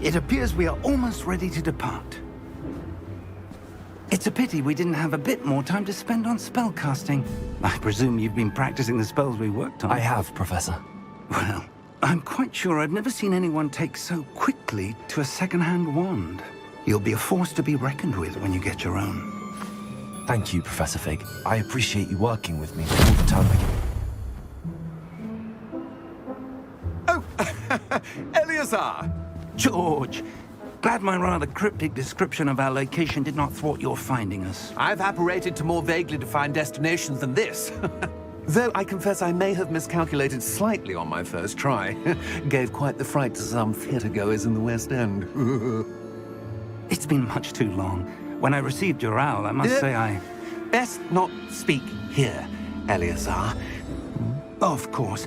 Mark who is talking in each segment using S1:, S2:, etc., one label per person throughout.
S1: It appears we are almost ready to depart. It's a pity we didn't have a bit more time to spend on spellcasting. I presume you've been practicing the spells we worked on.
S2: I have, Professor.
S1: Well, I'm quite sure I've never seen anyone take so quickly to a second-hand wand. You'll be a force to be reckoned with when you get your own.
S2: Thank you, Professor Fig. I appreciate you working with me all the time.
S3: Oh, Eleazar!
S1: George, glad my rather cryptic description of our location did not thwart your finding us.
S3: I've apparated to more vaguely defined destinations than this. Though I confess I may have miscalculated slightly on my first try. Gave quite the fright to some theatre-goers in the West End.
S1: It's been much too long. When I received your owl, I must say I...
S3: Best not speak here, Eleazar.
S1: Of course.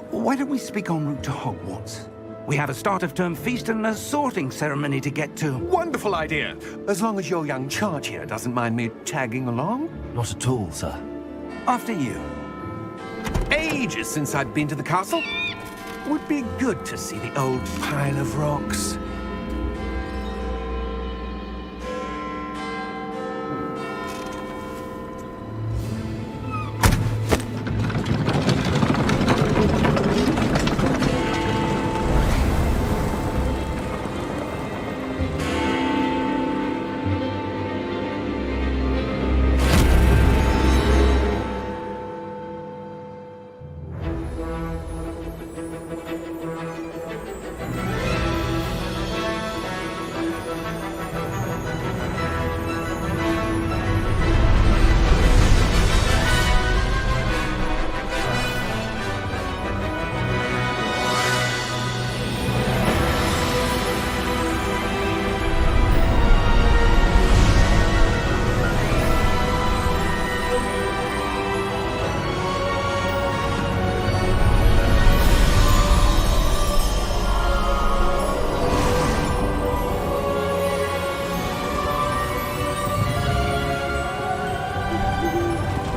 S1: Why don't we speak en route to Hogwarts? We have a start-of-term feast and a sorting ceremony to get to.
S3: Wonderful idea! As long as your young charge here doesn't mind me tagging along.
S2: Not at all, sir.
S1: After you.
S3: Ages since I'd been to the castle. Would be good to see the old pile of rocks.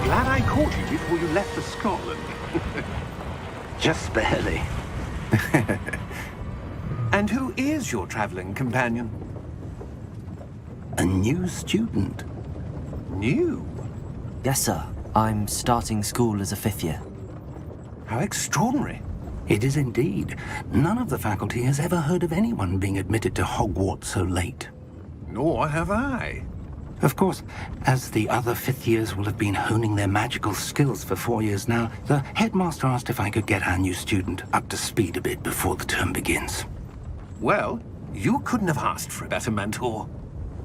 S3: Glad I caught you before you left for Scotland.
S1: Just barely.
S3: And who is your traveling companion?
S1: A new student.
S3: New?
S2: Yes, sir. I'm starting school as a 5th year.
S3: How extraordinary.
S1: It is indeed. None of the faculty has ever heard of anyone being admitted to Hogwarts so late.
S3: Nor have I.
S1: Of course, as the other 5th years will have been honing their magical skills for 4 years now, the headmaster asked if I could get our new student up to speed a bit before the term begins.
S3: Well, you couldn't have asked for a better mentor.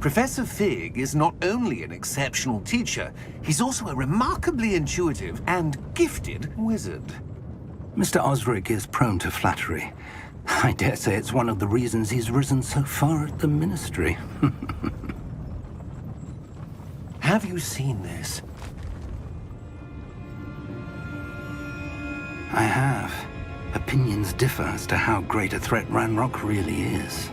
S3: Professor Fig is not only an exceptional teacher, he's also a remarkably intuitive and gifted wizard.
S1: Mr. Osric is prone to flattery. I dare say it's one of the reasons he's risen so far at the Ministry.
S3: Have you seen this?
S1: I have. Opinions differ as to how great a threat Ranrock really is.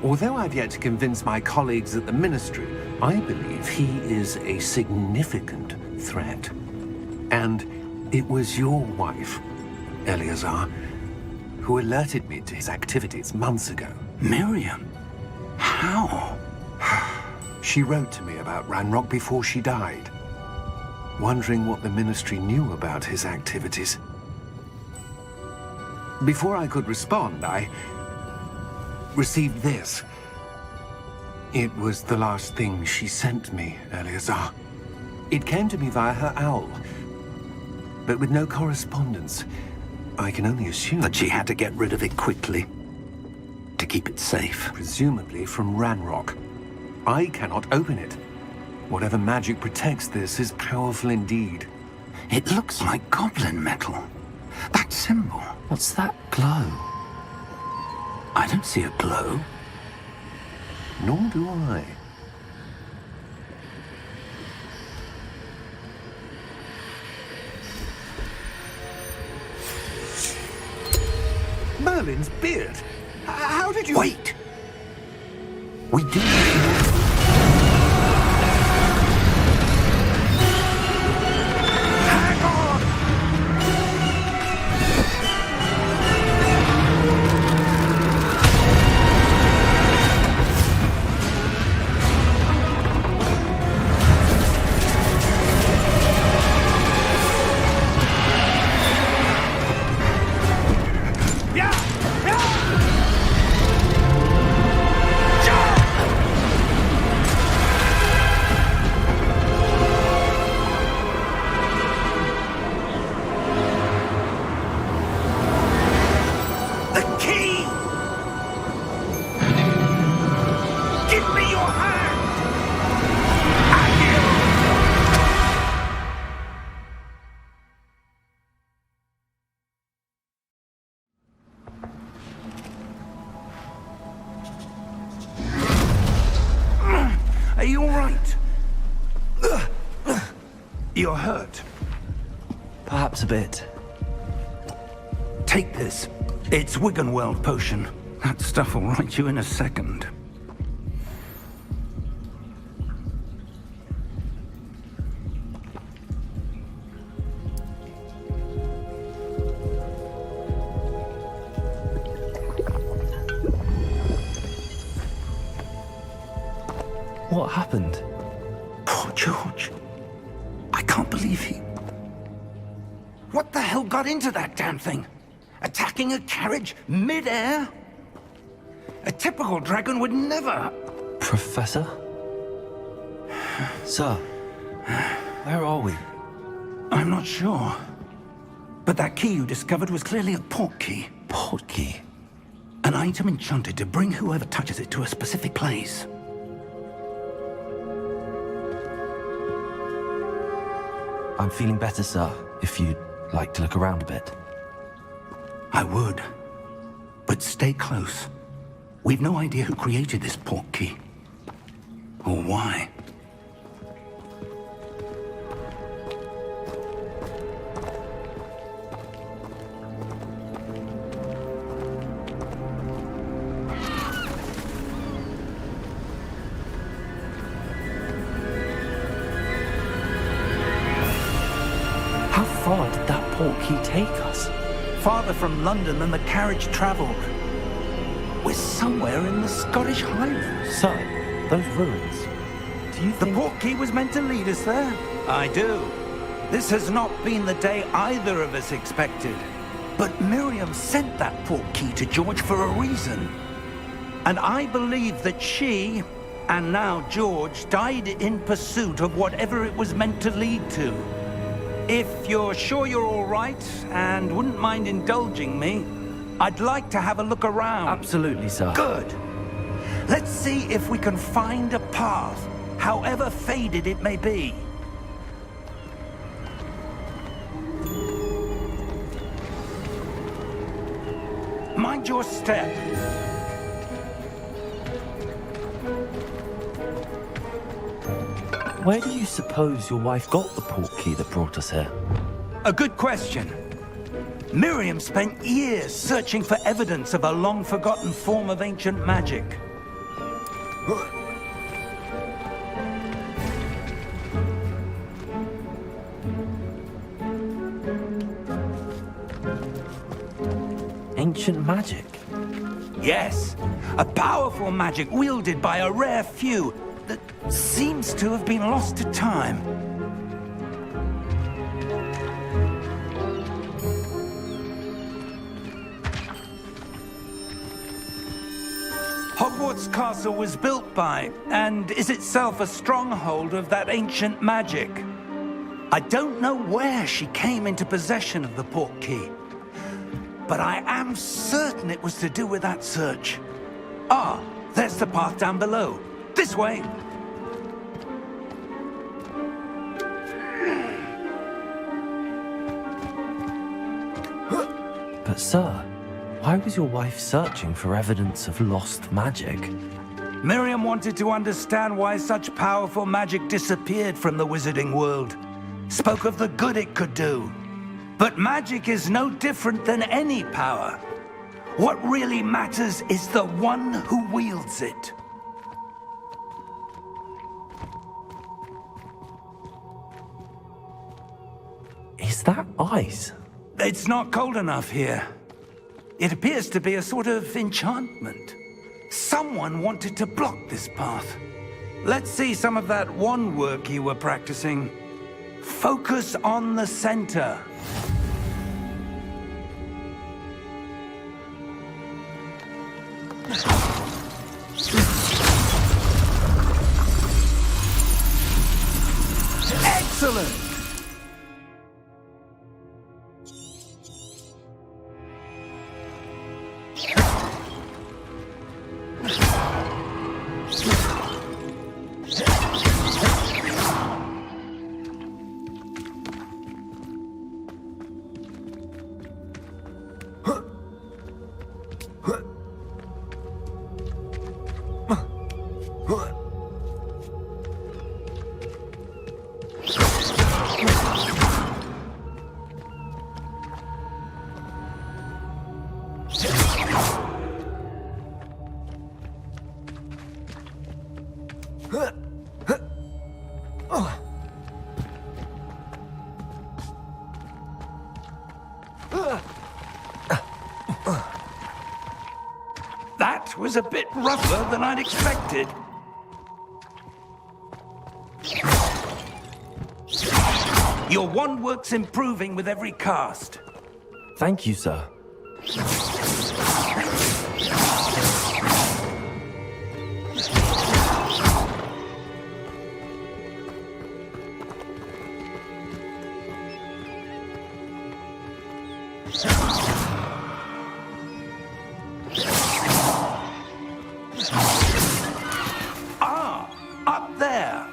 S3: Although I've yet to convince my colleagues at the Ministry, I believe he is a significant threat. And it was your wife, Eleazar, who alerted me to his activities months ago.
S1: Miriam? How?
S3: She wrote to me about Ranrock before she died, wondering what the Ministry knew about his activities. Before I could respond, I received this. It was the last thing she sent me, Eleazar. It came to me via her owl, but with no correspondence. I can only assume
S1: That she had to get rid of it quickly, to keep it safe.
S3: presumably from Ranrock. I cannot open it. Whatever magic protects this is powerful indeed.
S1: It looks like goblin metal. That symbol.
S2: What's that glow?
S1: I don't see a glow.
S3: Nor do I. Merlin's beard. How did you...
S1: Wait! We do...
S3: Hang on!
S1: You're hurt.
S2: Perhaps a bit.
S1: Take this. It's Wiggenweld potion. That stuff will right you in a second.
S2: What happened?
S1: Poor George. I can't believe he... What the hell got into that damn thing? Attacking a carriage mid-air? A typical dragon would never...
S2: Professor? Sir, where are we?
S1: I'm not sure. But that key you discovered was clearly a port key.
S2: Port key?
S1: An item enchanted to bring whoever touches it to a specific place.
S2: I'm feeling better, sir, if you'd like to look around a bit.
S1: I would. But stay close. We've no idea who created this port key. Or why.
S2: How far did that port key take us?
S1: Farther from London than the carriage traveled. We're somewhere in the Scottish Highlands.
S2: Sir, those ruins. Do you
S1: The
S2: think...
S1: port key was meant to lead us there? I do. This has not been the day either of us expected. But Miriam sent that port key to George for a reason. And I believe that she, and now George, died in pursuit of whatever it was meant to lead to. If you're sure you're all right, and wouldn't mind indulging me, I'd like to have a look around.
S2: Absolutely, sir.
S1: Good. Let's see if we can find a path, however faded it may be. Mind your step.
S2: Where do you suppose your wife got the port key that brought us here?
S1: A good question. Miriam spent years searching for evidence of a long-forgotten form of ancient magic.
S2: Ancient magic?
S1: Yes, a powerful magic wielded by a rare few that seems to have been lost to time. Hogwarts Castle was built by, and is itself a stronghold of that ancient magic. I don't know where she came into possession of the port key, but I am certain it was to do with that search. Ah, there's the path down below. This way.
S2: But sir, why was your wife searching for evidence of lost magic?
S1: Miriam wanted to understand why such powerful magic disappeared from the wizarding world. Spoke of the good it could do. But magic is no different than any power. What really matters is the one who wields it.
S2: Is that ice?
S1: It's not cold enough here. It appears to be a sort of enchantment. Someone wanted to block this path. Let's see some of that wand work you were practicing. Focus on the center. Excellent! That was a bit rougher than I'd expected. Your wand work's improving with every cast.
S2: Thank you, sir.
S1: Ah, up there.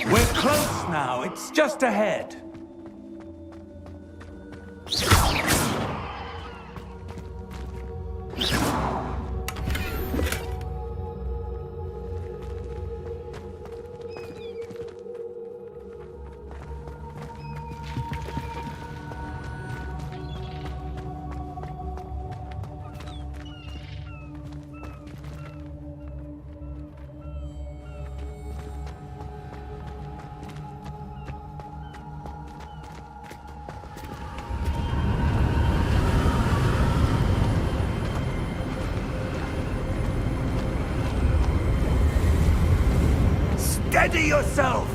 S1: We're close now. It's just ahead. Steady yourself!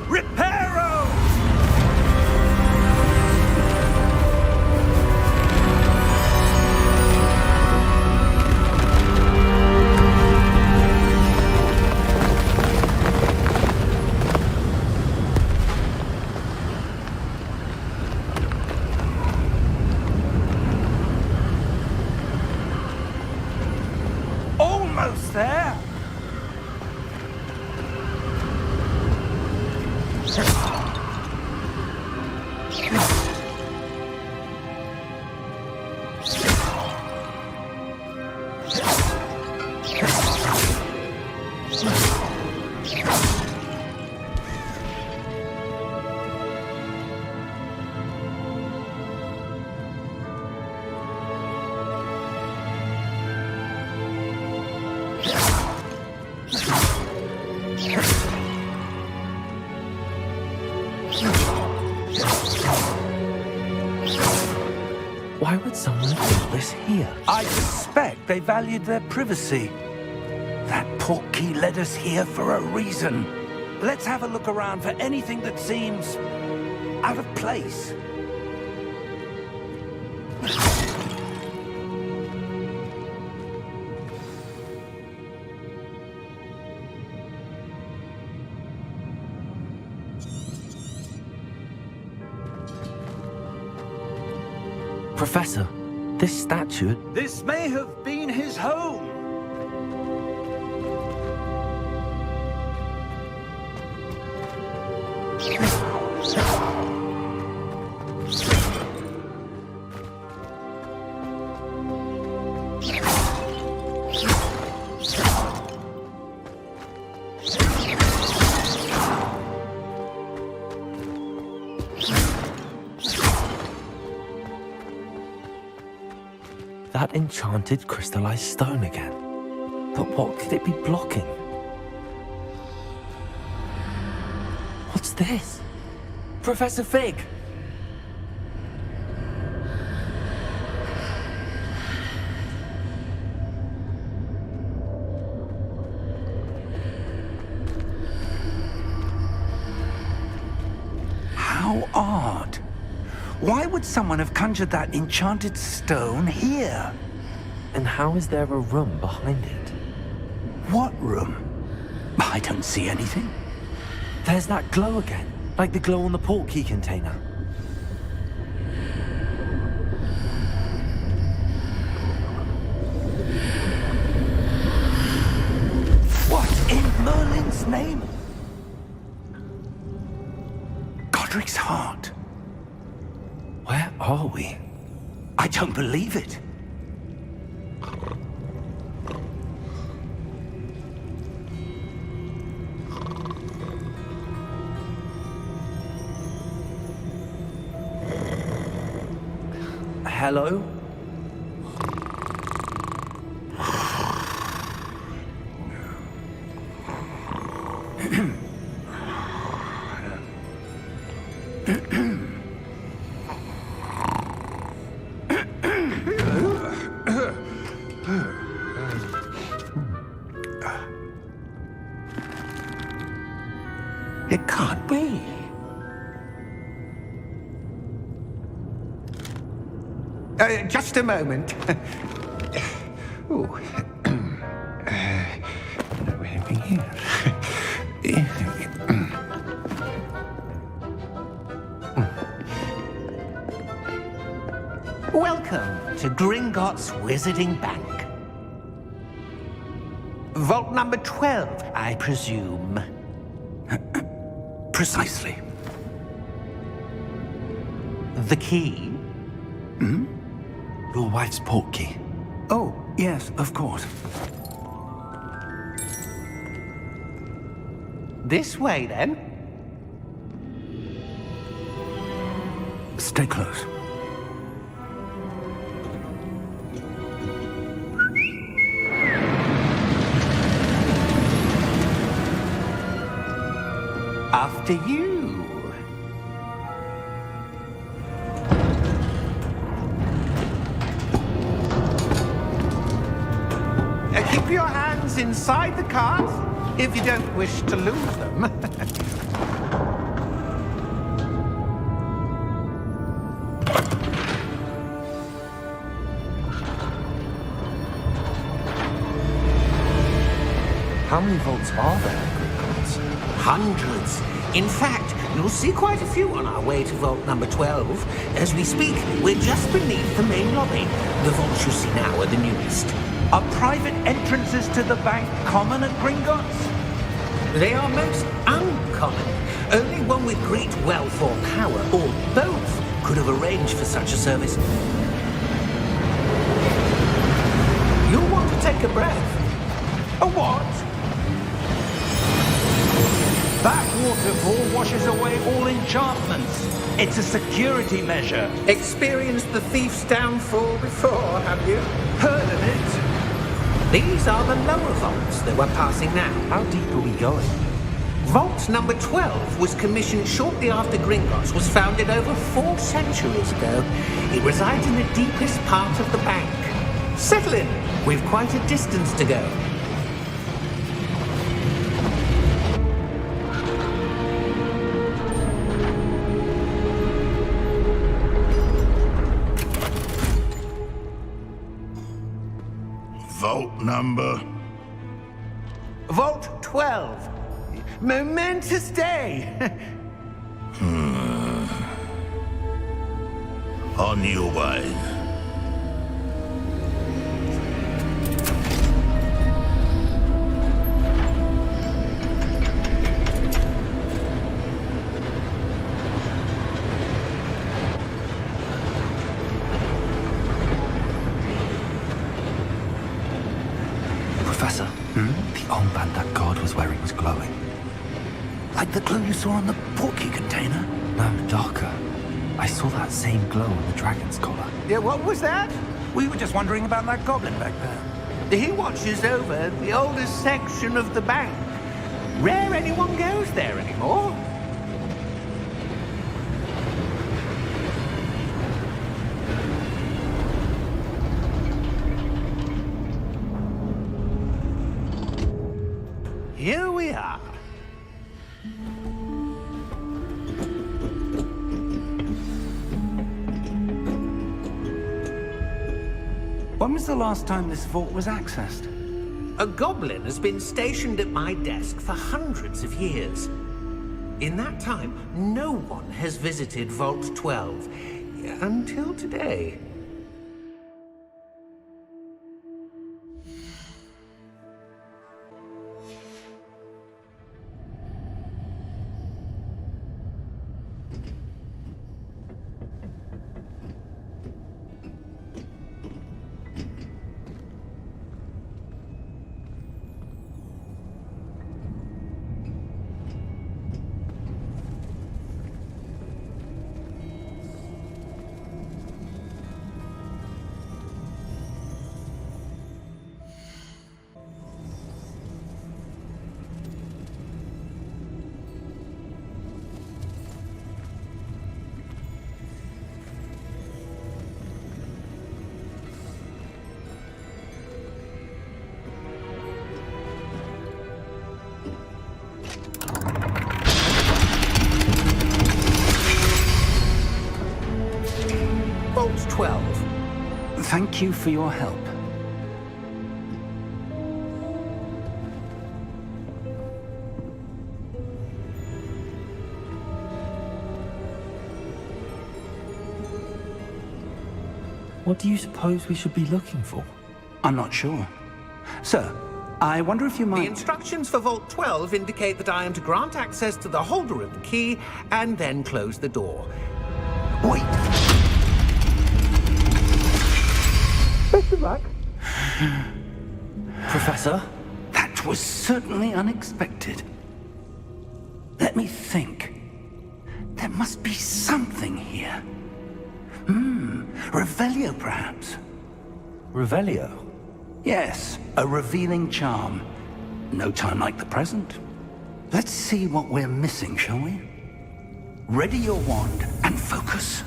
S1: Reparo! Almost there!
S2: Why would someone do this here?
S1: I suspect they valued their privacy. That portkey led us here for a reason. Let's have a look around for anything that seems out of place.
S2: Professor, this statue...
S1: This may have been his home.
S2: That enchanted crystallized stone again. But what could it be blocking? What's this? Professor Fig!
S1: How odd. Why would someone have conjured that enchanted stone here?
S2: And how is there a room behind it?
S1: What room? I don't see anything.
S2: There's that glow again, like the glow on the portkey container.
S1: What in Merlin's name? Godric's heart.
S2: Where are we?
S1: I don't believe it. hello?
S3: It can't be. Just a moment. Oh. Anything here? Welcome to Gringotts Wizarding Bank. Vault number 12, I presume.
S1: Precisely.
S3: The key?
S2: Your wife's portkey.
S1: Oh, yes, of course.
S3: This way, then.
S1: Stay close.
S3: After you. Keep your hands inside the cart if you don't wish to lose them.
S2: How many vaults are there in Gringotts?
S3: Hundreds. In fact, you'll see quite a few on our way to vault number 12. As we speak, we're just beneath the main lobby. The vaults you see now are the newest.
S1: Are private entrances to the bank common at Gringotts?
S3: They are most uncommon. Only one with great wealth or power, or both, could have arranged for such a service. You'll want to take a breath.
S1: A what? That waterfall washes away all enchantments. It's a security measure.
S3: Experienced the thief's downfall before, have you?
S1: Heard of it?
S3: These are the lower vaults that we're passing now.
S2: How deep are we going?
S3: Vault number 12 was commissioned shortly after Gringotts was founded over 4 centuries ago. It resides in the deepest part of the bank. Settle in. We've quite a distance to go.
S4: Vault number?
S3: Vault 12. Momentous day.
S4: On your way.
S2: Professor, the armband that guard was wearing was glowing.
S1: Like the glow you saw on the portkey container?
S2: No, darker. I saw that same glow on the dragon's collar.
S3: Yeah, what was that?
S1: We were just wondering about that goblin back there.
S3: He watches over the oldest section of the bank. Rare anyone goes there anymore. Here we are.
S1: When was the last time this vault was accessed?
S3: A goblin has been stationed at my desk for hundreds of years. In that time, no one has visited Vault 12 until today.
S1: Thank you for your help.
S2: What do you suppose we should be looking for?
S1: I'm not sure. Sir, I wonder if you
S3: The
S1: might...
S3: instructions for Vault 12 indicate that I am to grant access to the holder of the key and then close the door.
S1: Wait!
S3: Best of luck.
S2: Professor?
S1: That was certainly unexpected. Let me think. There must be something here. Revelio, perhaps?
S2: Revelio?
S1: Yes, a revealing charm. No time like the present. Let's see what we're missing, shall we? Ready your wand and focus.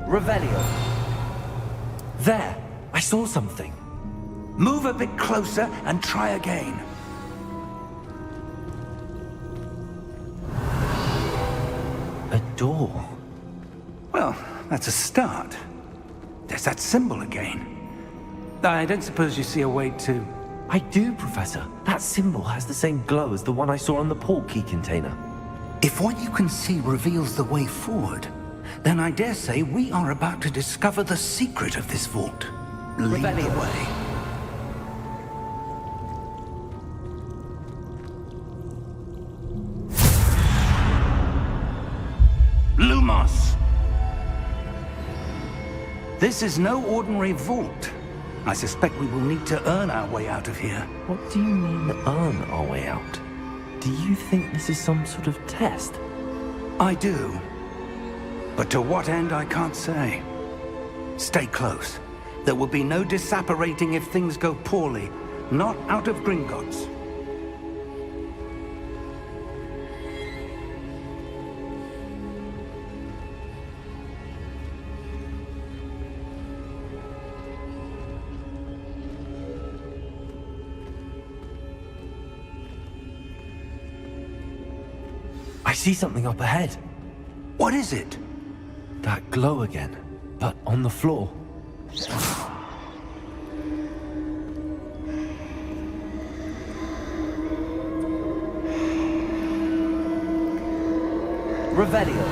S2: Revelio. There! I saw something.
S1: Move a bit closer and try again.
S2: A door.
S1: Well, that's a start. There's that symbol again. I don't suppose you see a way to...
S2: I do, Professor. That symbol has the same glow as the one I saw on the port key container.
S1: If what you can see reveals the way forward, then I dare say we are about to discover the secret of this vault. Lead the way. Lumos! This is no ordinary vault. I suspect we will need to earn our way out of here.
S2: What do you mean, earn our way out? Do you think this is some sort of test?
S1: I do. But to what end, I can't say. Stay close. There will be no disapparating if things go poorly. Not out of Gringotts.
S2: I see something up ahead.
S1: What is it?
S2: That glow again, but on the floor. Revelio.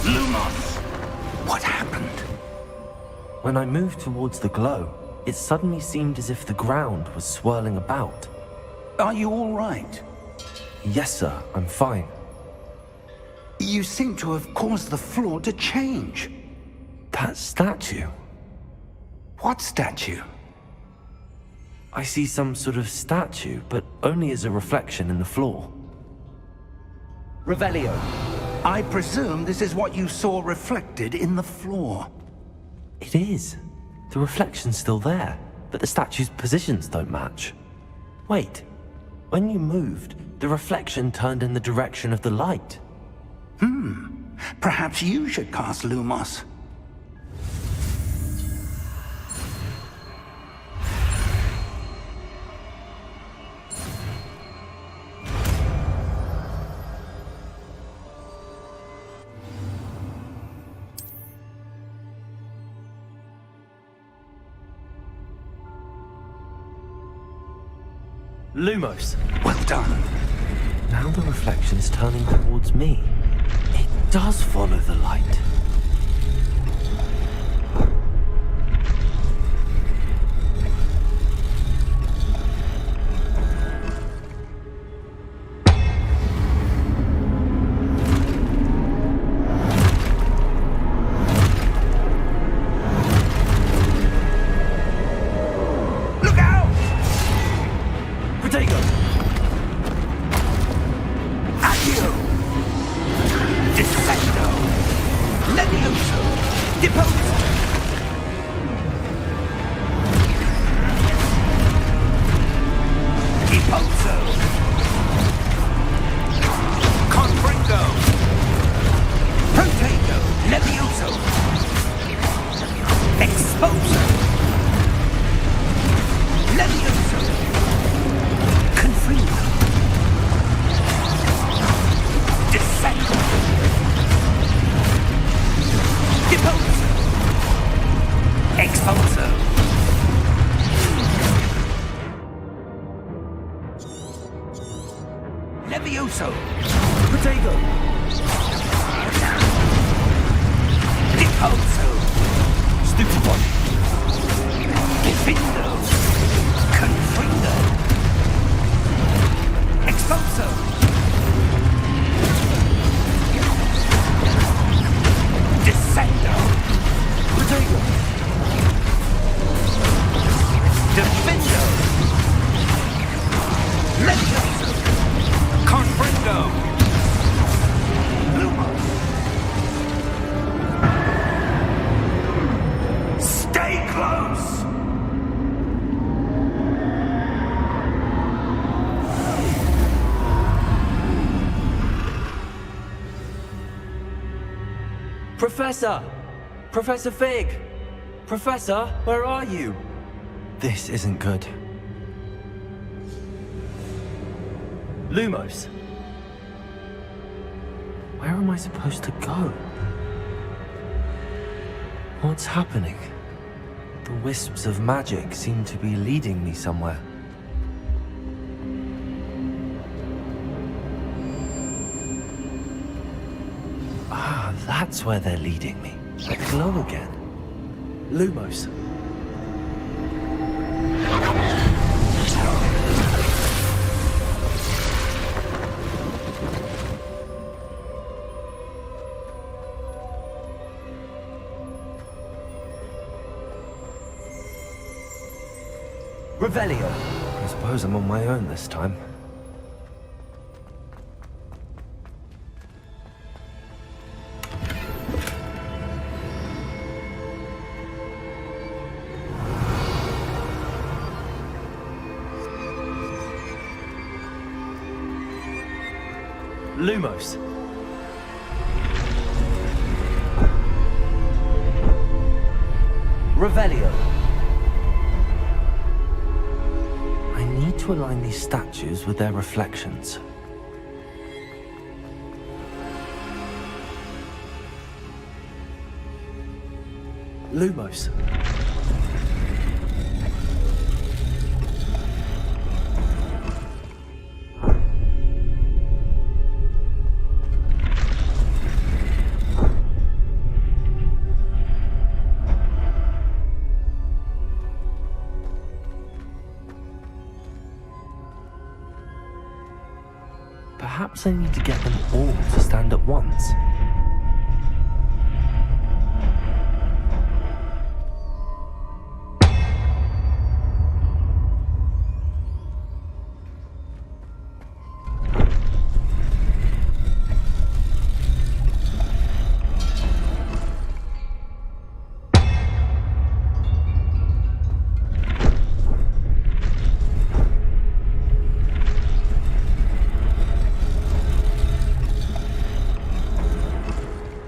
S1: Lumos! What happened?
S2: When I moved towards the glow, it suddenly seemed as if the ground was swirling about.
S1: Are you all right?
S2: Yes, sir, I'm fine.
S1: You seem to have caused the floor to change.
S2: That statue.
S1: What statue?
S2: I see some sort of statue, but only as a reflection in the floor. Revelio.
S1: I presume this is what you saw reflected in the floor.
S2: It is. The reflection's still there, but the statue's positions don't match. Wait. When you moved, the reflection turned in the direction of the light.
S1: Perhaps you should cast Lumos.
S2: Lumos.
S1: Well done.
S2: Now the reflection is turning towards me. It does follow the light.
S1: Look out!
S2: Protego!
S1: Levioso!
S2: Protego!
S1: Repulso!
S2: Stupid one!
S1: Diffindo! Confrindo! Expulso! Descendo!
S2: Protego!
S1: Defendo! Levioso! Confrindo! Lumos! Stay close!
S2: Professor! Professor Fig! Professor, where are you? This isn't good. Lumos! Where am I supposed to go? What's happening? The wisps of magic seem to be leading me somewhere. Ah, that's where they're leading me. That glow again. Lumos. Revelio. I suppose I'm on my own this time. Lumos. Revelio. I need to align these statues with their reflections. Lumos. Perhaps I need to get them all to stand at once.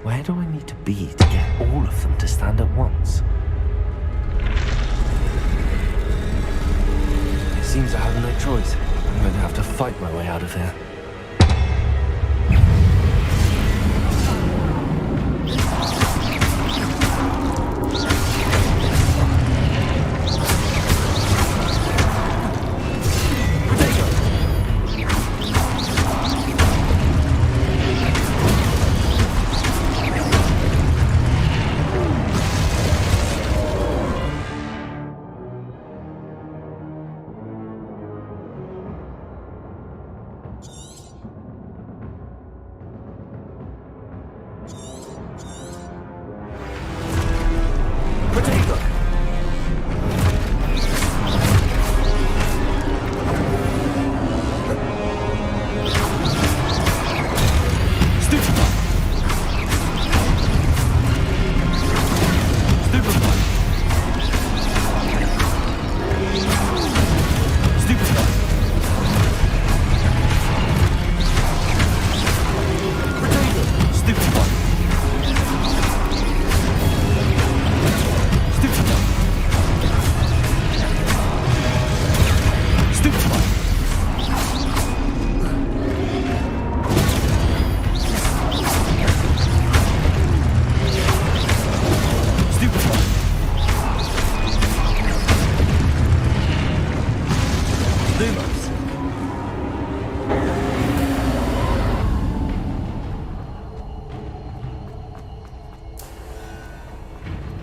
S2: Where do I need to be to get all of them to stand at once? It seems I have no choice. I'm going to have to fight my way out of here.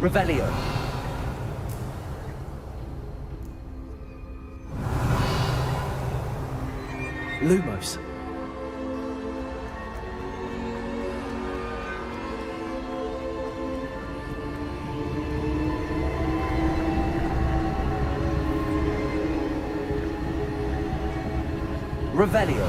S2: Revelio. Lumos. Revelio.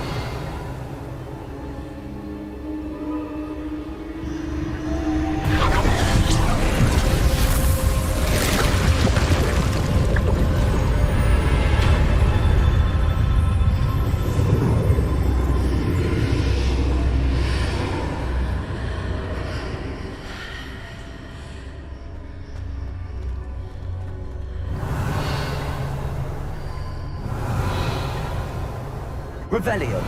S2: Revelio.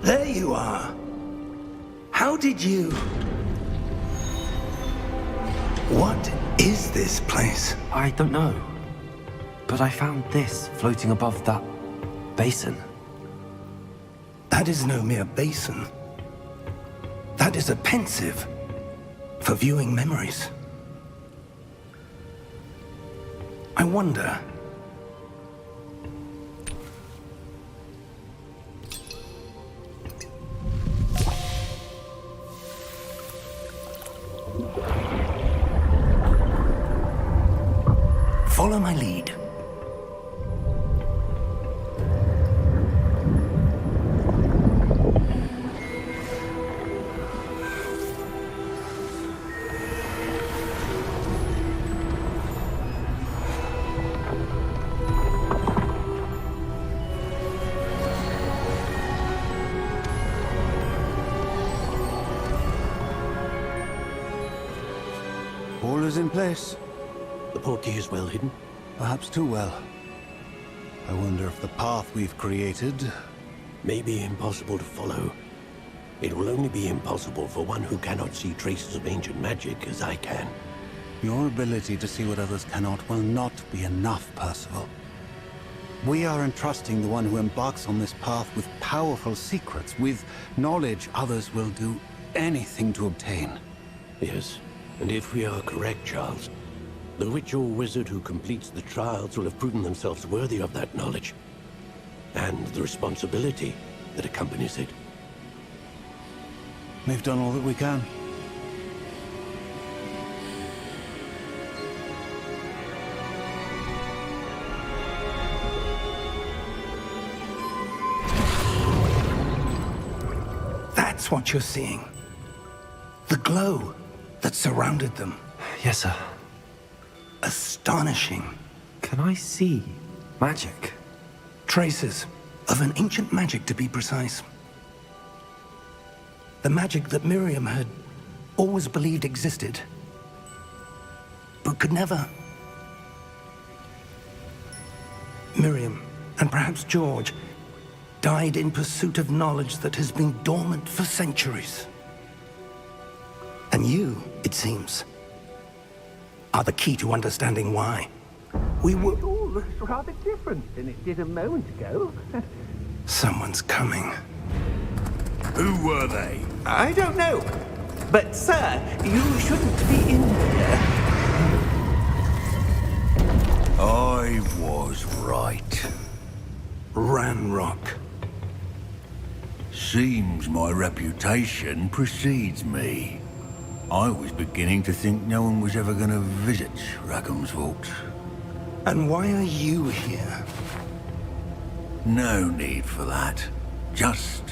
S1: There you are. How did you... What is this place?
S2: I don't know. But I found this floating above that basin.
S1: That is no mere basin. That is a pensive for viewing memories. I wonder... Follow my lead.
S5: All is in place.
S6: The portkey is well hidden.
S5: Perhaps too well. I wonder if the path we've created...
S6: May be impossible to follow. It will only be impossible for one who cannot see traces of ancient magic as I can.
S5: Your ability to see what others cannot will not be enough, Percival. We are entrusting the one who embarks on this path with powerful secrets, with knowledge others will do anything to obtain.
S6: Yes, and if we are correct, Charles, the witch or wizard who completes the trials will have proven themselves worthy of that knowledge, and the responsibility that accompanies it.
S5: We've done all that we can.
S1: That's what you're seeing. The glow that surrounded them.
S2: Yes, sir.
S1: Astonishing.
S2: Can I see magic?
S1: Traces of an ancient magic, to be precise. The magic that Miriam had always believed existed, but could never. Miriam, and perhaps George, died in pursuit of knowledge that has been dormant for centuries. And you, it seems, are the key to understanding why. We were...
S7: It all looks rather different than it did a moment ago.
S1: Someone's coming.
S4: Who were they?
S7: I don't know. But, sir, you shouldn't be in here.
S4: I was right.
S1: Ranrock.
S4: Seems my reputation precedes me. I was beginning to think no one was ever going to visit Rackham's vault.
S1: And why are you here?
S4: No need for that. Just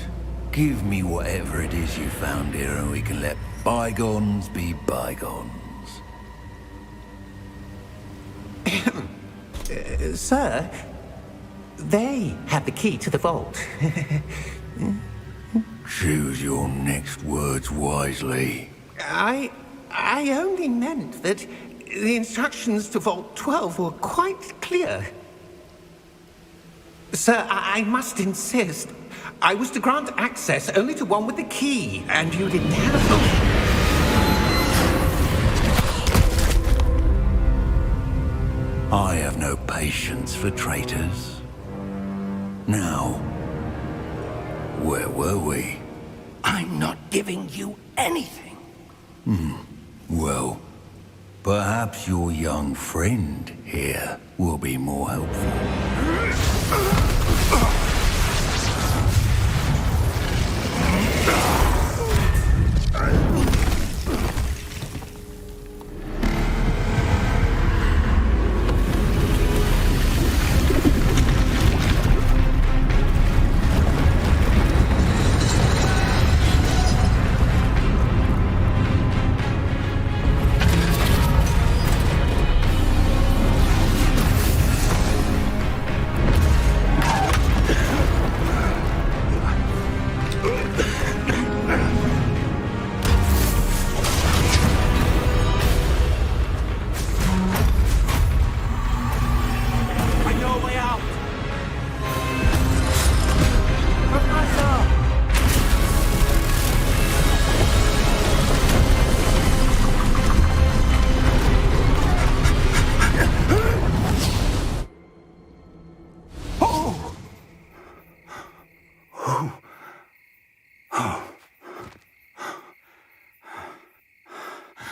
S4: give me whatever it is you found here and we can let bygones be bygones.
S7: Sir, they have the key to the vault.
S4: Choose your next words wisely.
S7: I only meant that the instructions to Vault 12 were quite clear. Sir, I must insist. I was to grant access only to one with the key, and you didn't have them.
S4: I have no patience for traitors. Now, where were we?
S1: I'm not giving you anything.
S4: Well, perhaps your young friend here will be more helpful.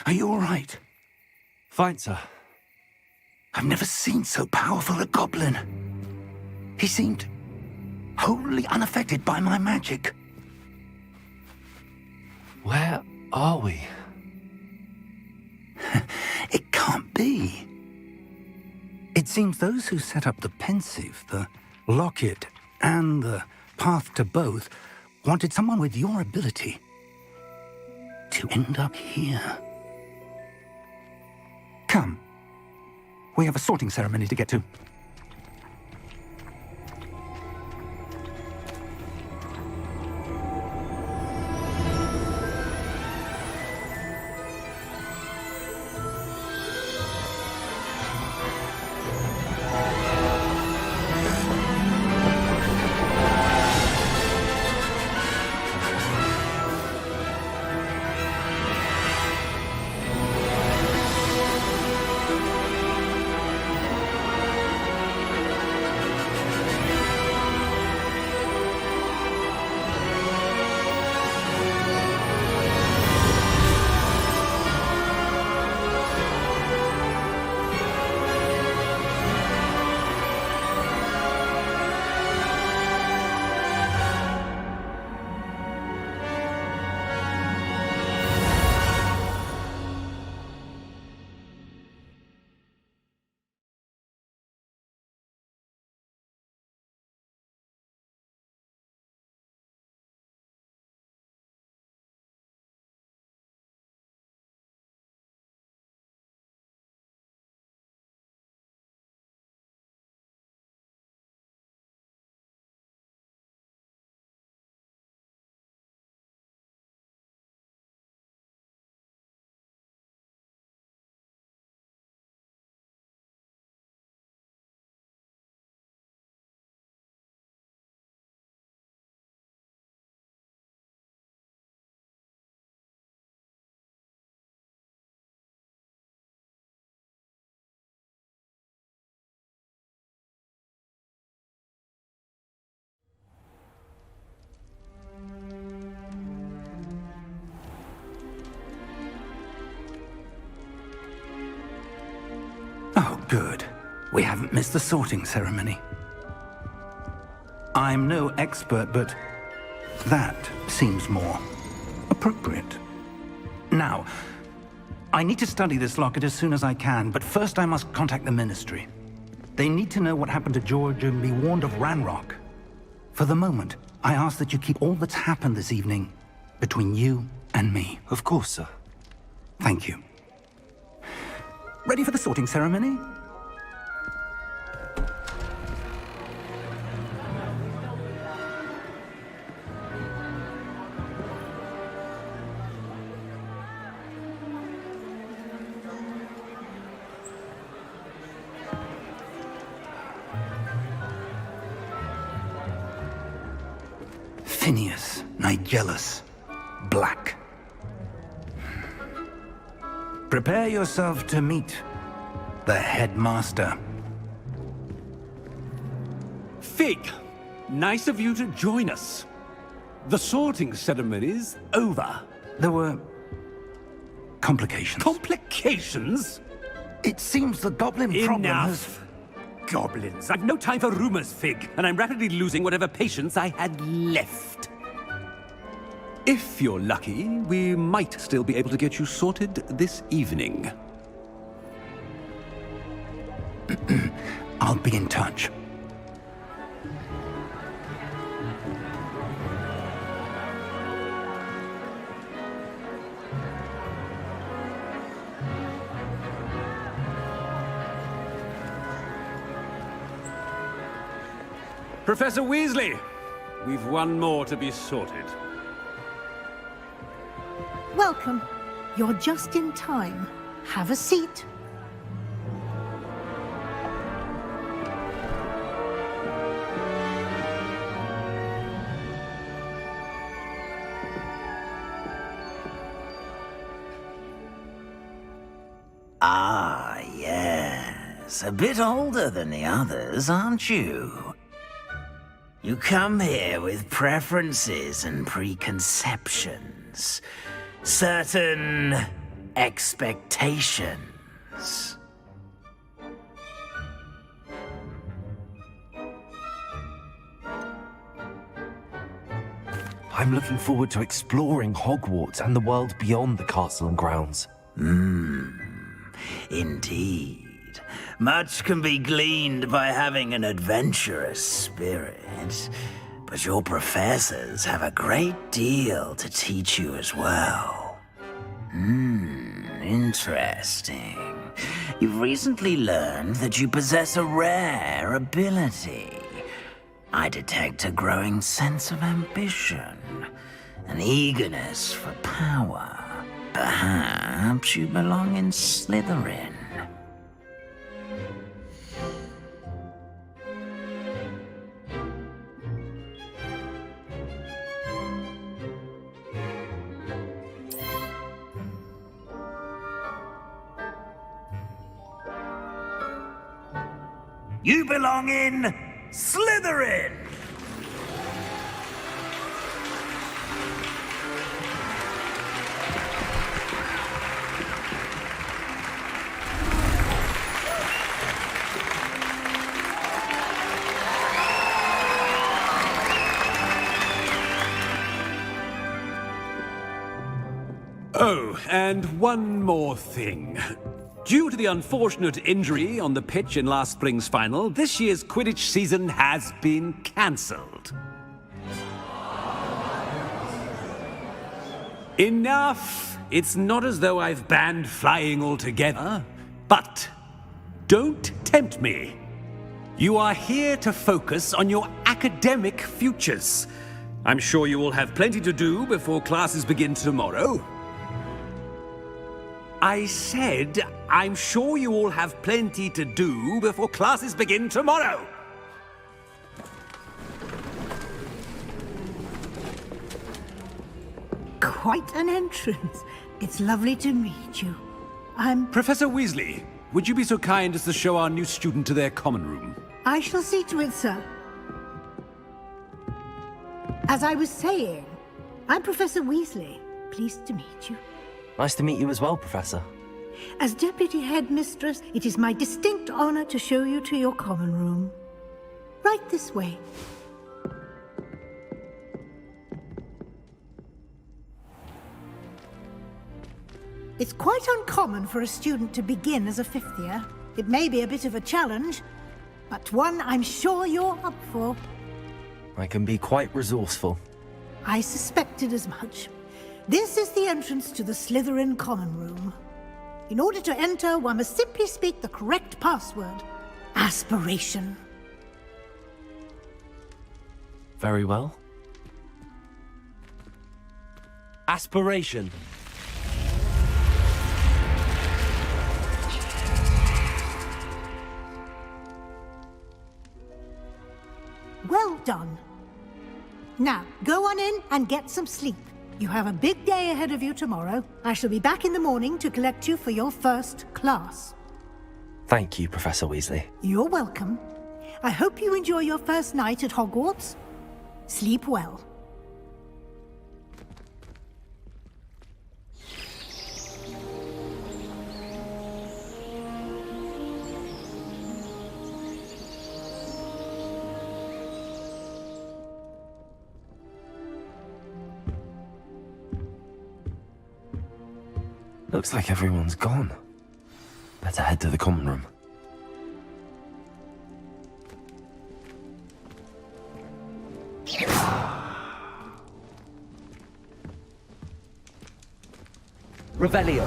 S1: Are you all right?
S2: Fine, sir.
S1: I've never seen so powerful a goblin. He seemed wholly unaffected by my magic.
S2: Where are we?
S1: It can't be. It seems those who set up the pensive, the locket, and the path to both wanted someone with your ability to end up here. Come. We have a sorting ceremony to get to. Oh, good. We haven't missed the sorting ceremony. I'm no expert, but that seems more appropriate. Now, I need to study this locket as soon as I can, but first I must contact the Ministry. They need to know what happened to George and be warned of Ranrock. For the moment, I ask that you keep all that's happened this evening between you and me.
S2: Of course, sir.
S1: Thank you. Ready for the sorting ceremony? Tinius, Nigellus, Black. Prepare yourself to meet the headmaster.
S8: Fig, nice of you to join us. The sorting ceremony's over.
S1: There were complications.
S8: Complications?
S1: It seems the goblin problem has...
S8: Enough! Goblins. I've no time for rumors, Fig, and I'm rapidly losing whatever patience I had left. If you're lucky, we might still be able to get you sorted this evening.
S1: I'll be in touch.
S8: Professor Weasley, we've one more to be sorted.
S9: Welcome. You're just in time. Have a seat.
S10: Ah, yes. A bit older than the others, aren't you? You come here with preferences and preconceptions. Certain expectations.
S2: I'm looking forward to exploring Hogwarts and the world beyond the castle and grounds.
S10: Indeed. Much can be gleaned by having an adventurous spirit, but your professors have a great deal to teach you as well. Interesting. You've recently learned that you possess a rare ability. I detect a growing sense of ambition, an eagerness for power. Perhaps you belong in Slytherin. You belong in Slytherin!
S8: Oh, and one more thing. Due to the unfortunate injury on the pitch in last spring's final, this year's Quidditch season has been cancelled. Enough! It's not as though I've banned flying altogether, but don't tempt me. You are here to focus on your academic futures. I'm sure you will have plenty to do before classes begin tomorrow. I said, I'm sure you all have plenty to do before classes begin tomorrow.
S9: Quite an entrance. It's lovely to meet you. I'm...
S8: Professor Weasley, would you be so kind as to show our new student to their common room?
S9: I shall see to it, sir. As I was saying, I'm Professor Weasley. Pleased to meet you.
S2: Nice to meet you as well, Professor.
S9: As Deputy Headmistress, it is my distinct honor to show you to your common room. Right this way. It's quite uncommon for a student to begin as a fifth year. It may be a bit of a challenge, but one I'm sure you're up for.
S2: I can be quite resourceful.
S9: I suspected as much. This is the entrance to the Slytherin common room. In order to enter, one must simply speak the correct password. Aspiration.
S2: Very well. Aspiration.
S9: Well done. Now, go on in and get some sleep. You have a big day ahead of you tomorrow. I shall be back in the morning to collect you for your first class.
S2: Thank you, Professor Weasley.
S9: You're welcome. I hope you enjoy your first night at Hogwarts. Sleep well.
S2: Looks like everyone's gone. Better head to the common room.
S11: Revelio.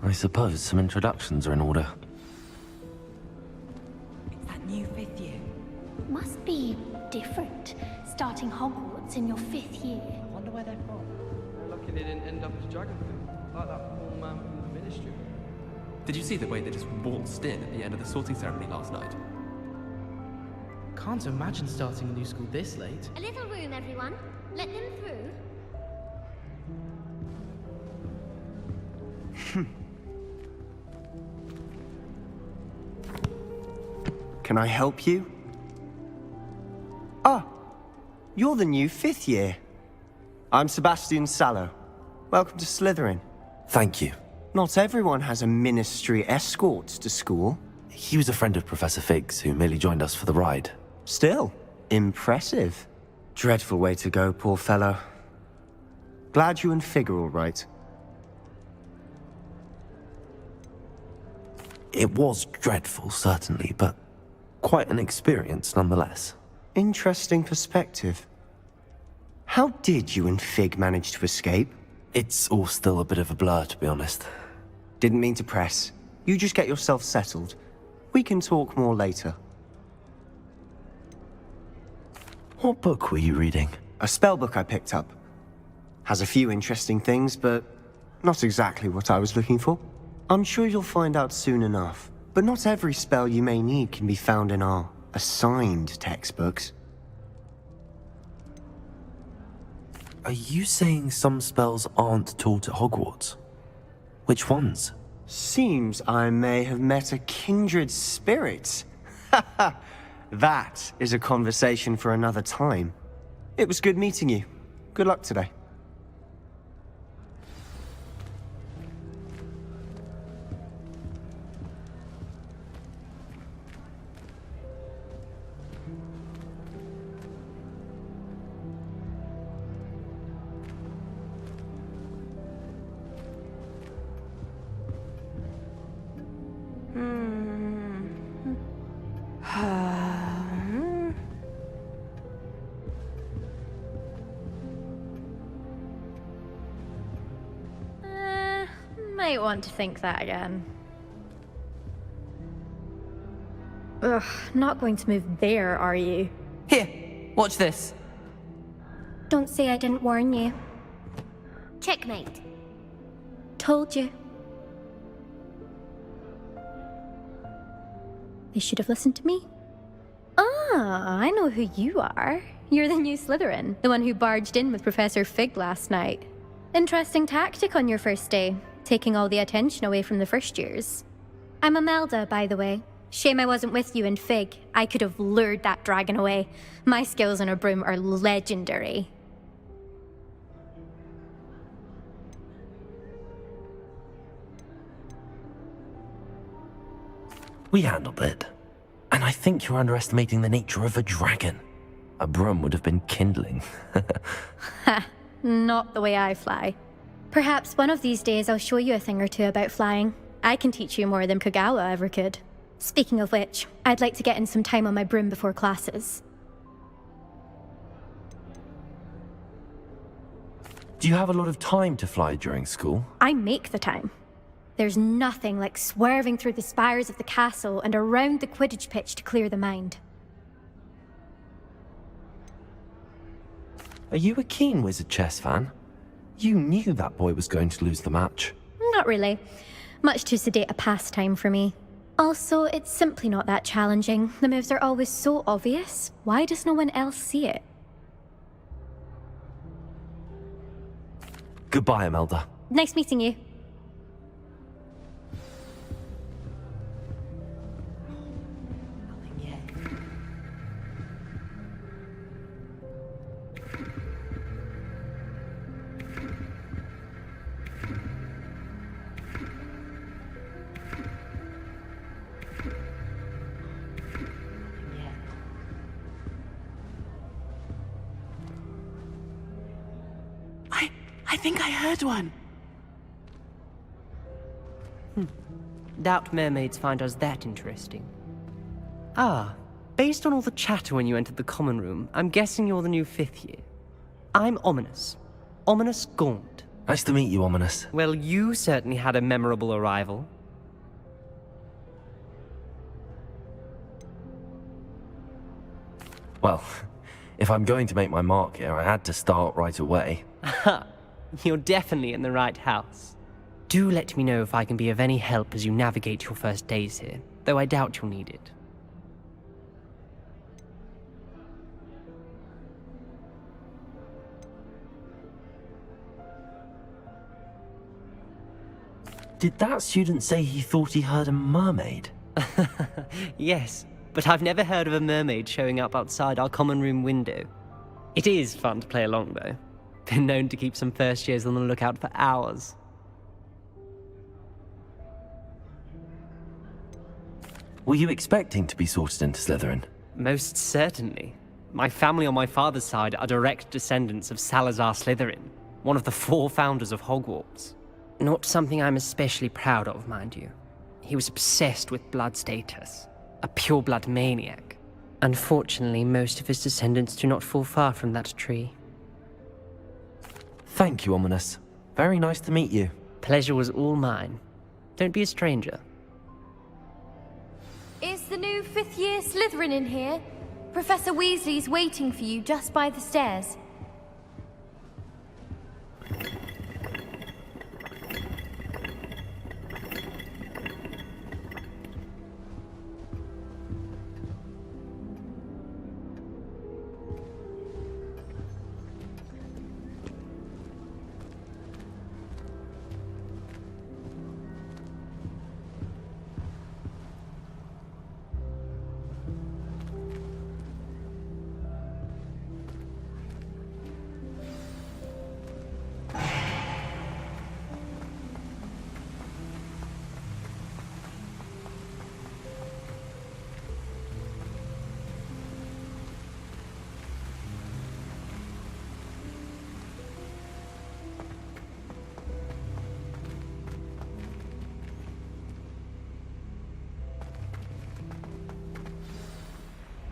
S2: I suppose some introductions are in order.
S12: It's that new 5th year.
S13: Must be different, starting Hogwarts in your 5th year.
S12: I wonder where they're from. They're lucky they didn't end up as Dragonfly, like that poor man from the Ministry.
S14: Did you see the way they just waltzed in at the end of the sorting ceremony last night?
S12: Can't imagine starting a new school this late.
S13: A little room, everyone. Let them through.
S11: Can I help you? Ah, you're the new 5th year. I'm Sebastian Sallow. Welcome to Slytherin.
S2: Thank you.
S11: Not everyone has a ministry escort to school.
S2: He was a friend of Professor Fig's who merely joined us for the ride.
S11: Still, impressive. Dreadful way to go, poor fellow. Glad you and Fig are all right.
S2: It was dreadful, certainly, but quite an experience nonetheless.
S11: Interesting perspective. How did you and Fig manage to escape?
S2: It's all still a bit of a blur, to be honest.
S11: Didn't mean to press. You just get yourself settled. We can talk more later.
S2: What book were you reading?
S11: A spellbook I picked up. Has a few interesting things, but not exactly what I was looking for. I'm sure you'll find out soon enough. But not every spell you may need can be found in our assigned textbooks.
S2: Are you saying some spells aren't taught at Hogwarts? Which ones?
S11: Seems I may have met a kindred spirit. That is a conversation for another time. It was good meeting you. Good luck today.
S15: Might want to think that again. Ugh, not going to move there, are you?
S14: Here, watch this.
S13: Don't say I didn't warn you. Checkmate. Told you.
S15: They should have listened to me. Ah, I know who you are. You're the new Slytherin, the one who barged in with Professor Fig last night. Interesting tactic on your first day, taking all the attention away from the first years.
S13: I'm Imelda, by the way. Shame I wasn't with you in Fig. I could have lured that dragon away. My skills on a broom are legendary.
S2: We handled it. And I think you're underestimating the nature of a dragon. A broom would have been kindling.
S15: Ha, not the way I fly.
S13: Perhaps one of these days I'll show you a thing or two about flying.
S15: I can teach you more than Kogawa ever could.
S13: Speaking of which, I'd like to get in some time on my broom before classes.
S2: Do you have a lot of time to fly during school?
S15: I make the time.
S13: There's nothing like swerving through the spires of the castle and around the Quidditch pitch to clear the mind.
S2: Are you a keen Wizard chess fan? You knew that boy was going to lose the match.
S13: Not really. Much too sedate a pastime for me. Also, it's simply not that challenging. The moves are always so obvious. Why does no one else see it?
S2: Goodbye, Imelda.
S13: Nice meeting you.
S14: I think I heard one. Doubt mermaids find us that interesting. Ah, based on all the chatter when you entered the common room, I'm guessing you're the new 5th year. I'm Ominous. Ominous Gaunt.
S2: Nice to meet you, Ominous.
S14: Well, you certainly had a memorable arrival.
S2: Well, if I'm going to make my mark here, I had to start right away.
S14: Ha! You're definitely in the right house. Do let me know if I can be of any help as you navigate your first days here, though I doubt you'll need it.
S2: Did that student say he thought he heard a mermaid?
S14: Yes, but I've never heard of a mermaid showing up outside our common room window. It is fun to play along, though. Been known to keep some first years on the lookout for hours.
S2: Were you expecting to be sorted into Slytherin?
S14: Most certainly. My family on my father's side are direct descendants of Salazar Slytherin, one of the 4 founders of Hogwarts. Not something I'm especially proud of, mind you. He was obsessed with blood status, a pure-blood maniac. Unfortunately, most of his descendants do not fall far from that tree.
S2: Thank you, Ominous. Very nice to meet you.
S14: Pleasure was all mine. Don't be a stranger.
S16: Is the new 5th year Slytherin in here? Professor Weasley's waiting for you just by the stairs.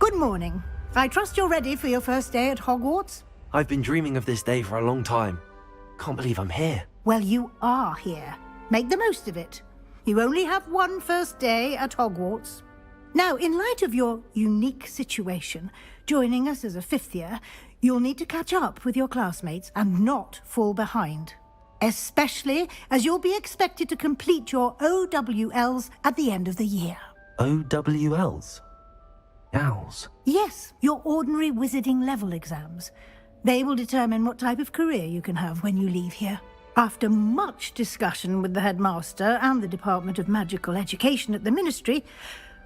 S9: Good morning. I trust you're ready for your first day at Hogwarts?
S2: I've been dreaming of this day for a long time. Can't believe I'm here.
S9: Well, you are here. Make the most of it. You only have one first day at Hogwarts. Now, in light of your unique situation, joining us as a fifth year, you'll need to catch up with your classmates and not fall behind. Especially as you'll be expected to complete your OWLs at the end of the year.
S2: OWLs? Owls?
S9: Yes, your ordinary wizarding level exams. They will determine what type of career you can have when you leave here. After much discussion with the headmaster and the Department of Magical Education at the Ministry,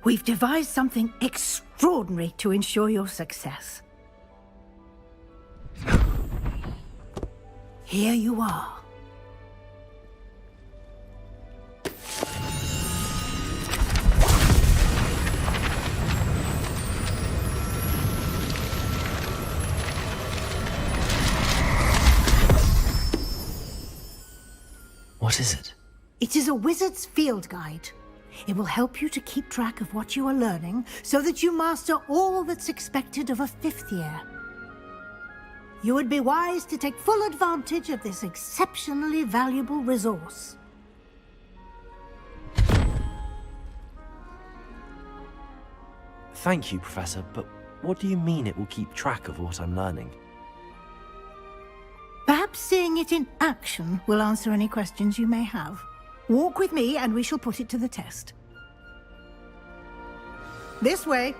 S9: we've devised something extraordinary to ensure your success. Here you are.
S2: What is it?
S9: It is a wizard's field guide. It will help you to keep track of what you are learning so that you master all that's expected of a fifth year. You would be wise to take full advantage of this exceptionally valuable resource.
S2: Thank you, Professor, but what do you mean it will keep track of what I'm learning?
S9: Perhaps seeing it in action will answer any questions you may have. Walk with me and we shall put it to the test. This way.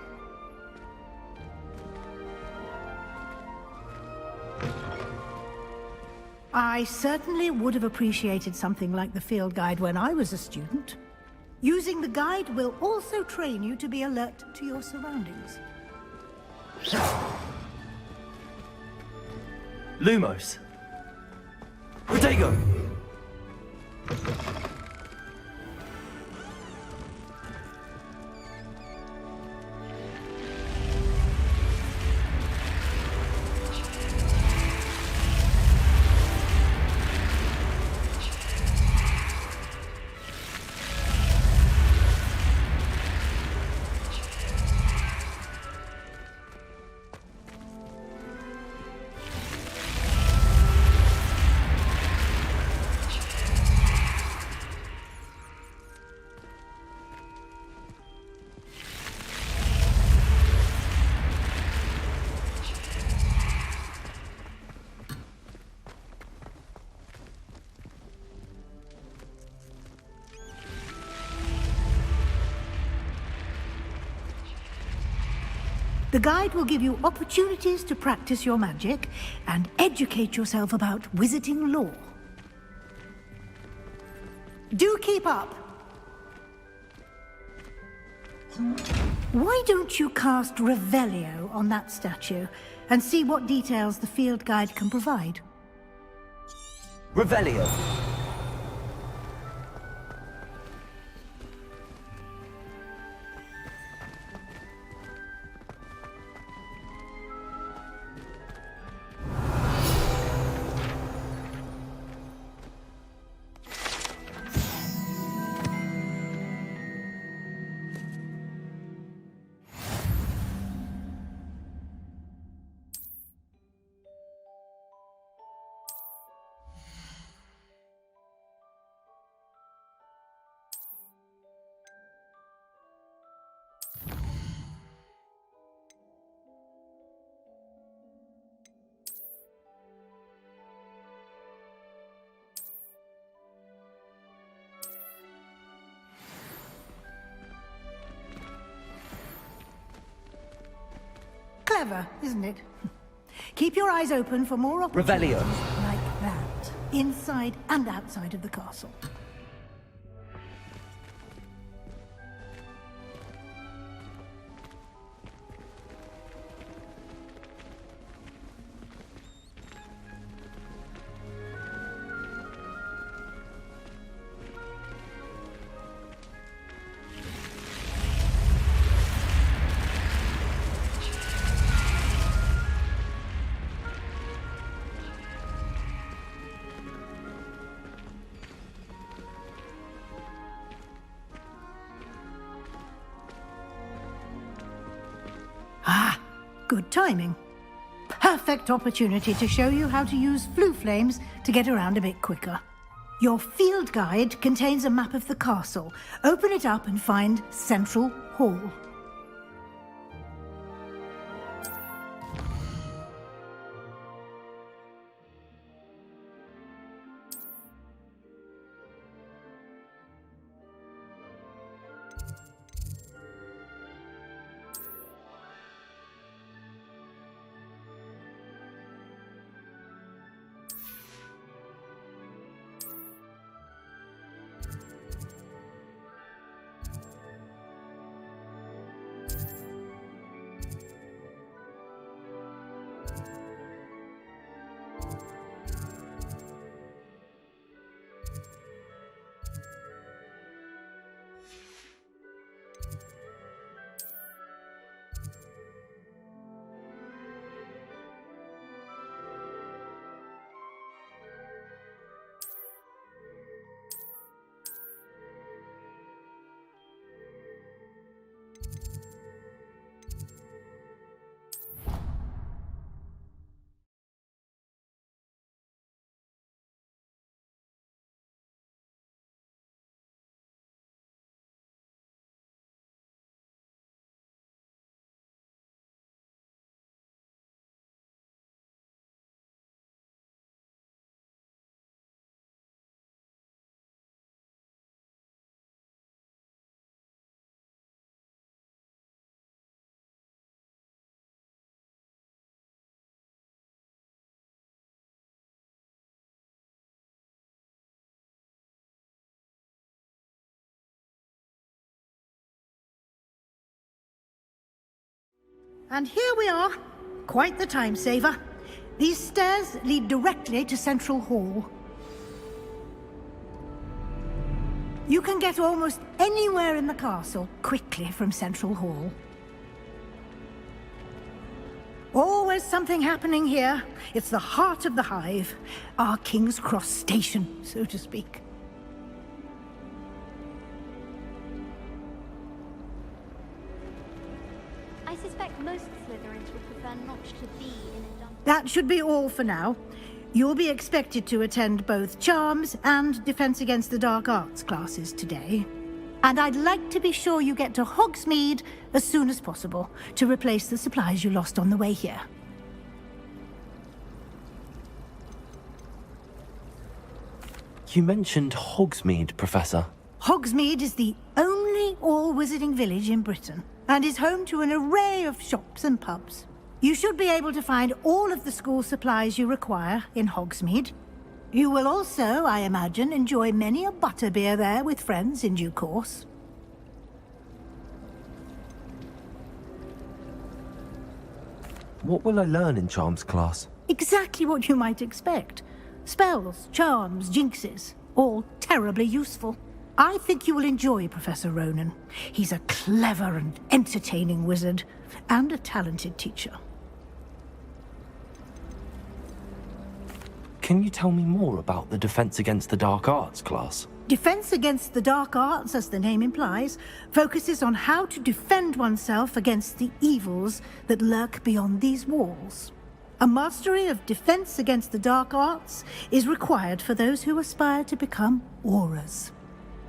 S9: I certainly would have appreciated something like the field guide when I was a student. Using the guide will also train you to be alert to your surroundings.
S2: Lumos! Protego!
S9: The guide will give you opportunities to practice your magic and educate yourself about wizarding lore. Do keep up! Why don't you cast Revelio on that statue and see what details the field guide can provide?
S2: Revelio!
S9: Clever, isn't it? Keep your eyes open for more opportunities
S2: Revelio.
S9: like that, inside and outside of the castle. Ah, good timing. Perfect opportunity to show you how to use flue flames to get around a bit quicker. Your field guide contains a map of the castle. Open it up and find Central Hall. And here we are. Quite the time saver. These stairs lead directly to Central Hall. You can get almost anywhere in the castle quickly from Central Hall. Always something happening here. It's the heart of the hive. Our King's Cross station, so to speak.
S15: I suspect most Slytherins would prefer not to be in a dump.
S9: That should be all for now. You'll be expected to attend both Charms and Defense Against the Dark Arts classes today. And I'd like to be sure you get to Hogsmeade as soon as possible to replace the supplies you lost on the way here.
S2: You mentioned Hogsmeade, Professor.
S9: Hogsmeade is the only all-wizarding village in Britain and is home to an array of shops and pubs. You should be able to find all of the school supplies you require in Hogsmeade. You will also, I imagine, enjoy many a butterbeer there with friends in due course.
S2: What will I learn in Charms class?
S9: Exactly what you might expect. Spells, charms, jinxes, all terribly useful. I think you will enjoy Professor Ronan. He's a clever and entertaining wizard, and a talented teacher.
S2: Can you tell me more about the Defense Against the Dark Arts class?
S9: Defense Against the Dark Arts, as the name implies, focuses on how to defend oneself against the evils that lurk beyond these walls. A mastery of Defense Against the Dark Arts is required for those who aspire to become Aurors.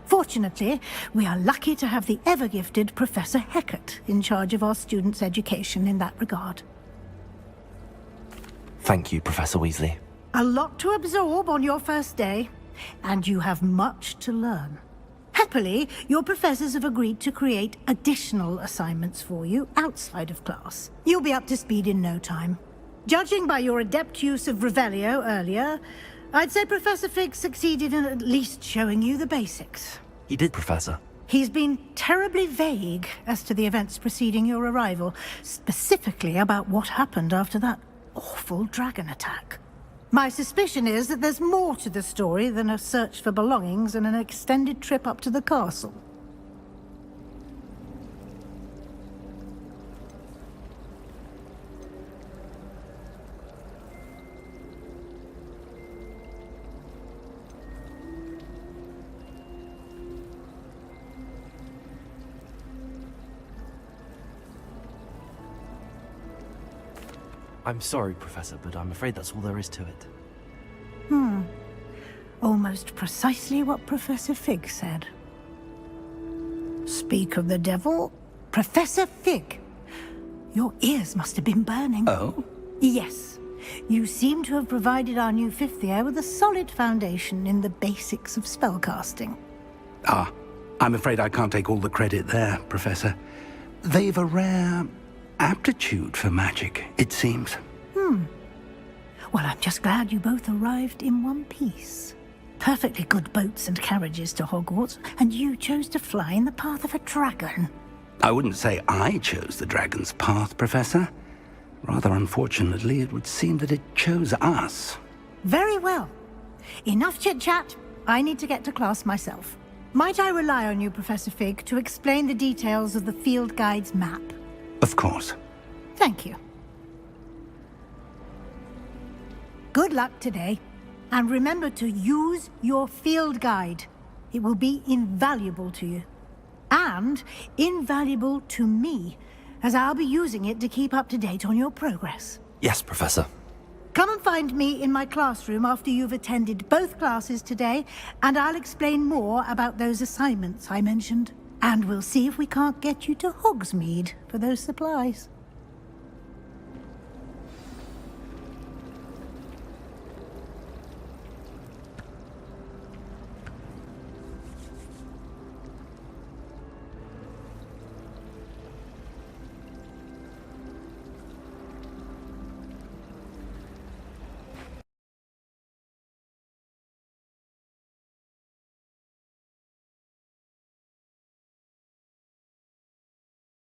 S9: Fortunately, we are lucky to have the ever-gifted Professor Hecat in charge of our students' education in that regard.
S2: Thank you, Professor Weasley.
S9: A lot to absorb on your first day, and you have much to learn. Happily, your professors have agreed to create additional assignments for you outside of class. You'll be up to speed in no time. Judging by your adept use of Revelio earlier, I'd say Professor Fig succeeded in at least showing you the basics.
S2: He did, Professor.
S9: He's been terribly vague as to the events preceding your arrival, specifically about what happened after that awful dragon attack. My suspicion is that there's more to the story than a search for belongings and an extended trip up to the castle.
S2: I'm sorry, Professor, but I'm afraid that's all there is to it.
S9: Almost precisely what Professor Fig said. Speak of the devil, Professor Fig. Your ears must have been burning.
S1: Oh?
S9: Yes. You seem to have provided our new fifth year with a solid foundation in the basics of spellcasting.
S1: Ah, I'm afraid I can't take all the credit there, Professor. They've a rare aptitude for magic, it seems.
S9: Well, I'm just glad you both arrived in one piece. Perfectly good boats and carriages to Hogwarts, and you chose to fly in the path of a dragon.
S1: I wouldn't say I chose the dragon's path, Professor. Rather unfortunately, it would seem that it chose us.
S9: Very well. Enough chit-chat. I need to get to class myself. Might I rely on you, Professor Fig, to explain the details of the field guide's map?
S1: Of course.
S9: Thank you. Good luck today, and remember to use your field guide. It will be invaluable to you, and invaluable to me, as I'll be using it to keep up to date on your progress.
S2: Yes, Professor.
S9: Come and find me in my classroom after you've attended both classes today, and I'll explain more about those assignments I mentioned. And we'll see if we can't get you to Hogsmeade for those supplies.